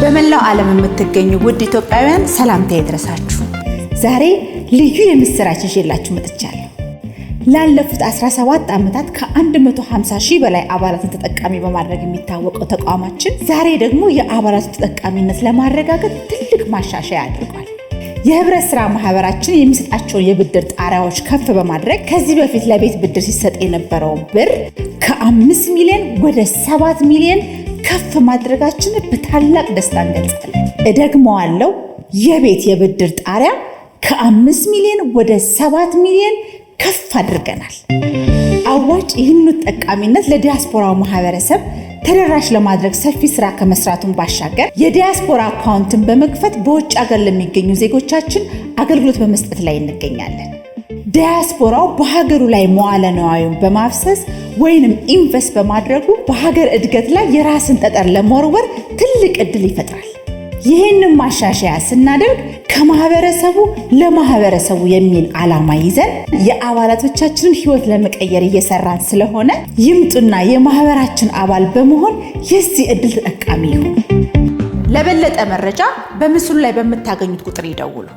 በመላው ዓለም የምትገኙ ውድ ኢትዮጵያውያን ሰላምታ ይድረሳችሁ። ዛሬ ልዩ የምስራች ይዤላችሁ መጥቻለሁ። ላለፉት 17 ዓመታት ከ150 ሺህ በላይ አባላትን ተጠቃሚ በማድረግ የሚታወቀው ተቋማችን ዛሬ ደግሞ የአባላቱ ተጠቃሚነት ለማረጋገጥ ትልቅ ማሻሻያ አድርጓል። የህብረት ስራ ማህበራችን የሚሰጣቸውን የብድር ጣሪያዎች ከፍ በማድረግ ከዚህ በፊት ለቤት ብድር ሲሰጥ የነበረውን ብር ከ5 ሚሊዮን ወደ 7 ሚሊዮን ከፍ ማድረጋችን በታላቅ ደስታ እንገልጻለን። እደግመዋለሁ፣ የቤት የብድር ጣሪያ ከ5 ሚሊዮን ወደ 7 ሚሊዮን ከፍ አድርገናል። አዋጭ ይህንን ተጠቃሚነት ለዲያስፖራው ማህበረሰብ ተደራሽ ለማድረግ ሰፊ ስራ ከመስራቱን ባሻገር የዲያስፖራ አካውንትን በመክፈት በውጭ ሀገር ለሚገኙ ዜጎቻችን አገልግሎት በመስጠት ላይ እንገኛለን። ዲያስፖራው በሀገሩ ላይ መዋለ ንዋዩን በማፍሰስ ወይንም ኢንቨስት በማድረጉ በሀገር እድገት ላይ የራስን ጠጠር ለመወርወር ትልቅ እድል ይፈጥራል። ይህንን ማሻሻያ ስናደርግ ከማህበረሰቡ ለማህበረሰቡ የሚል ዓላማ ይዘን የአባላቶቻችንን ህይወት ለመቀየር እየሰራን ስለሆነ ይምጡና የማህበራችን አባል በመሆን የዚህ እድል ተጠቃሚ ይሁኑ። ለበለጠ መረጃ በምስሉ ላይ በምታገኙት ቁጥር ይደውሉ።